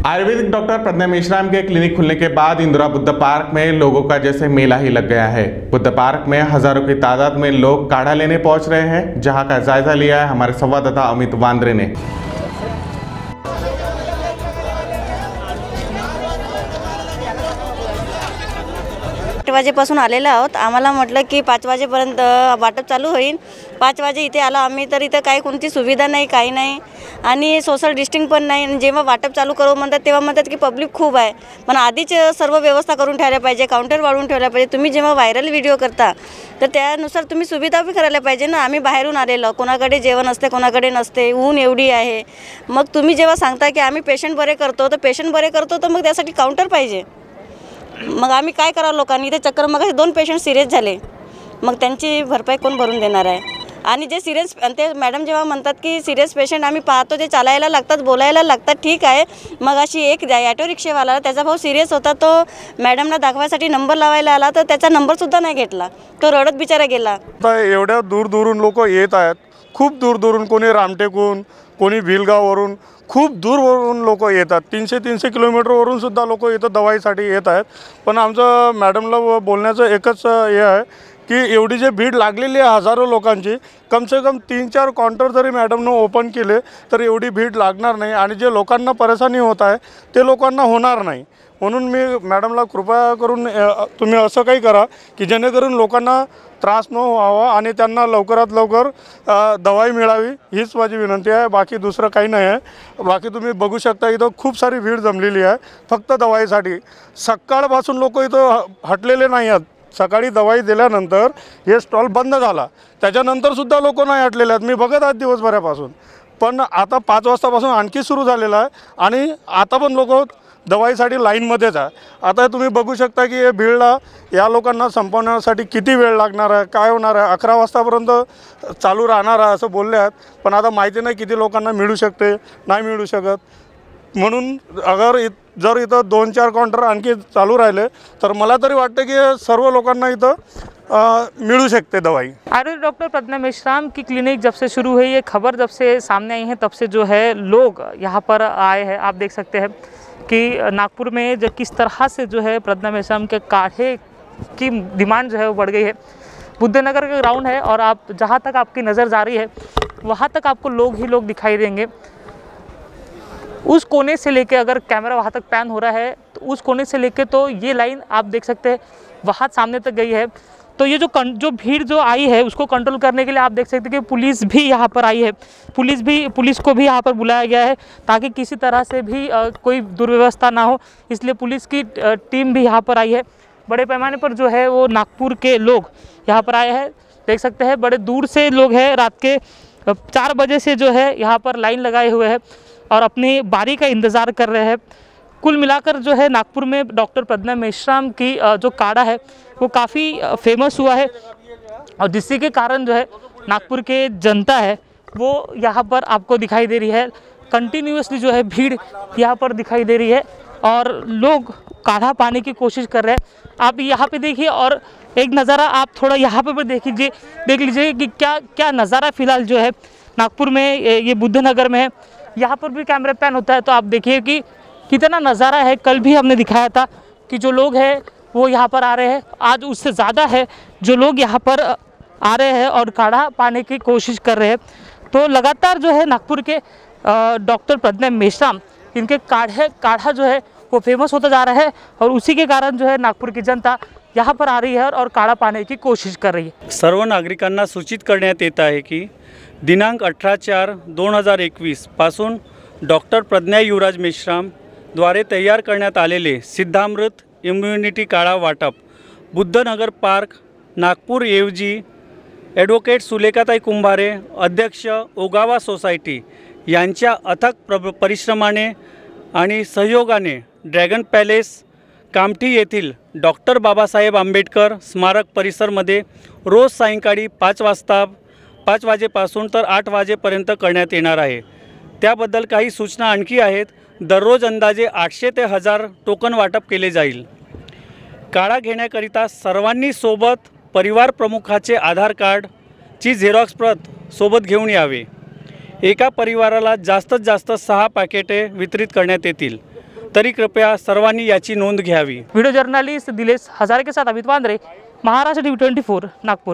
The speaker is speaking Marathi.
आयुर्वेदिक डॉक्टर प्रज्ञा मेश्राम के क्लिनिक खुलने के बाद इंदिरा बुद्ध पार्क में लोगों का जैसे मेला ही लग गया है। बुद्ध पार्क में हजारों की तादाद में लोग काढ़ा लेने पहुंच रहे हैं, जहां का जायजा लिया है हमारे संवाददाता अमित वांद्रे ने। 8 वाजेपासून आलेलो आहोत। आम्हाला म्हटलं की 5 वाजेपर्यंत वाटप चालू होईल। 5 वाजे इथे आलो आम्ही, तर इथं काही कोणती सुविधा नाही, काही नाही आणि सोशल डिस्टन्स पण नाही। जेव्हा वाटप चालू करू म्हणतात तेव्हा म्हणतात की पब्लिक खूप आहे, पण आधीच सर्व व्यवस्था करून ठेवायला पाहिजे, काउंटर वाढवून ठेवायला पाहिजे। तुम्ही जेव्हा व्हायरल व्हिडिओ करता तर त्यानुसार तुम्ही सुविधा भी करायला पाहिजे ना। आम्ही बाहेरून आलेलो, कोणाकडे जेवण असते कोणाकडे नसते, ऊन एवढी आहे। मग तुम्ही जेव्हा सांगता की आम्ही पेशंट बरे करतो, तर पेशंट बरे करतो तर मग त्यासाठी काउंटर पाहिजे। मग आम्ही काय करावं, लोकांनी इथे चक्कर मग 2 पेशंट सिरियस झाले, मग त्यांची भरपाई कोण भरून देणार आहे? आणि जे सिरियस ते मॅडम जेव्हा म्हणतात की सिरियस पेशंट आम्ही पाहतो, जे चालायला लागतात बोलायला लागतात, ठीक आहे। मग अशी एक ऑटो रिक्षावाला त्याचा भाऊ सिरियस होता, तो मॅडमला दाखवायसाठी नंबर लावायला आला तर त्याचा नंबरसुद्धा नाही घेतला, तो रडत बिचारा गेला। एवढ्या दूरदूरून लोक येत आहेत, खूप दूरदूरून, कोणी रामटेकून, कोणी भिलगाववरून, खूप दूरवरून लोक येतात। 300 किलोमीटरवरून सुद्धा लोक इथं दवाईसाठी येत आहेत। पण आमचं मॅडमला बोलण्याचं एकच हे आहे की एवढी जे भीड लागलेली आहे हजारो लोकांची, कम से कम 3-4 काउंटर जरी मॅडमनं ओपन केले तर एवढी भीड लागणार नाही आणि जे लोकांना परेशानी होत आहे ते लोकांना होणार नाही। म्हणून मी मॅडमला कृपया करून तुम्ही असं काही करा की जेणेकरून लोकांना त्रास न व्हावा आणि त्यांना लवकरात लवकर दवाई मिळावी, हीच माझी विनंती आहे। बाकी दुसरं काही नाही आहे। बाकी तुम्ही बघू शकता इथं खूप सारी भीड जमलेली आहे फक्त दवाईसाठी। सकाळपासून लोक इथं हटलेले नाही आहेत। सकाळी दवाई दिल्यानंतर हे स्टॉल बंद झाला, त्याच्यानंतरसुद्धा लोक नाही हटलेले आहेत, मी बघत आहे दिवसभरापासून। पण आता 5 वाजतापासून आणखी सुरू झालेलं आहे आणि आता पण लोक दवाईसाठी लाईनमध्येच आहे। आता तुम्ही बघू शकता की हे भीडला या लोकांना संपवण्यासाठी किती वेळ लागणार आहे, काय होणार आहे। 11 वाजतापर्यंत चालू राहणार आहे असं बोलले आहेत, पण आता माहिती नाही किती लोकांना मिळू शकते, नाही मिळू शकत। म्हणून जर इथं 2-4 काउंटर आणखी चालू राहिले तर मला तरी वाटतं की सर्व लोकांना इथं मिलू सकते दवाई। आयुर्वेद डॉक्टर प्रज्ञा मेश्राम की क्लिनिक जब से शुरू हुई, ये खबर जब से सामने आई है तब से जो है लोग यहाँ पर आए हैं। आप देख सकते हैं कि नागपुर में जो किस तरह से जो है प्रज्ञा मेश्राम के काढ़े की डिमांड जो है वो बढ़ गई है। बुद्धनगर का ग्राउंड है और आप जहाँ तक आपकी नज़र जा रही है वहाँ तक आपको लोग ही लोग दिखाई देंगे। उस कोने से लेके, अगर कैमरा वहाँ तक पैन हो रहा है तो उस कोने से लेके तो ये लाइन आप देख सकते हैं वहाँ सामने तक गई है। तो ये जो भीड़ जो आई है उसको कंट्रोल करने के लिए आप देख सकते हैं कि पुलिस भी यहाँ पर आई है। पुलिस को भी यहाँ पर बुलाया गया है ताकि किसी तरह से भी कोई दुर्व्यवस्था ना हो, इसलिए पुलिस की टीम भी यहाँ पर आई है। बड़े पैमाने पर जो है वो नागपुर के लोग यहाँ पर आए हैं, देख सकते हैं बड़े दूर से लोग हैं। रात के 4 बजे से जो है यहाँ पर लाइन लगाए हुए हैं और अपनी बारी का इंतज़ार कर रहे हैं। कुल मिलाकर जो है नागपुर में डॉक्टर प्रज्ञा मेश्राम की जो काढ़ा है वो काफ़ी फेमस हुआ है और जिसके के कारण जो है नागपुर के जनता है वो यहाँ पर आपको दिखाई दे रही है। कंटिन्यूसली जो है भीड़ यहाँ पर दिखाई दे रही है और लोग काढ़ा पाने की कोशिश कर रहे हैं। आप यहाँ पे देखिए और एक नज़ारा आप थोड़ा यहाँ पे देख लीजिए कि क्या नज़ारा फ़िलहाल जो है नागपुर में, ये बुद्धनगर में है। यहाँ पर भी कैमरा पैन होता है तो आप देखिए कि कितना नज़ारा है। कल भी हमने दिखाया था कि जो लोग हैं वो यहाँ पर आ रहे हैं, आज उससे ज़्यादा है जो लोग यहाँ पर आ रहे हैं और काढ़ा पाने की कोशिश कर रहे हैं। तो लगातार जो है नागपुर के डॉक्टर प्रज्ञा मेश्राम, इनके काढ़ा जो है वो फेमस होता जा रहा है और उसी के कारण जो है नागपुर की जनता यहाँ पर आ रही है और काढ़ा पाने की कोशिश कर रही है। सर्व नागरिकांना सूचित करण्यात येत आहे की दिनांक 18/4/2021 पासून डॉक्टर प्रज्ञा युवराज मेश्राम द्वारे तयार करण्यात आलेले सिद्धामृत इम्युनिटी काढ़ा वाटप बुद्धनगर पार्क नागपूर ऐवजी ॲडव्होकेट सुलेखाताई कुंभारे, अध्यक्ष ओगावा सोसायटी यांच्या अथक परिश्रमाने आणि सहयोगाने ड्रॅगन पॅलेस कामठी येथील डॉक्टर बाबासाहेब आंबेडकर स्मारक परिसरमध्ये रोज सायंकाळी 5 वाजेपासून तर 8 वाजेपर्यंत करण्यात येणार आहे। त्याबद्दल काही सूचना आणखी आहेत। दररोज अंदाजे 800 ते 1000 टोकन वाटप केले जाईल। काढ़ा घेण्याकरिता सर्वांनी सोबत परिवार प्रमुखाचे आधार कार्डची झेरॉक्स प्रत सोबत घेऊन यावे। एका परिवाराला जास्तीत जास्त 6 पॅकेटे वितरित करण्यात येतील। तरी कृपया सर्वांनी याची नोंद घ्यावी। वीडियो जर्नलिस्ट दिलेश हजारे के साथ अमित वांद्रे, महाराष्ट्र टीवी 24 नागपुर।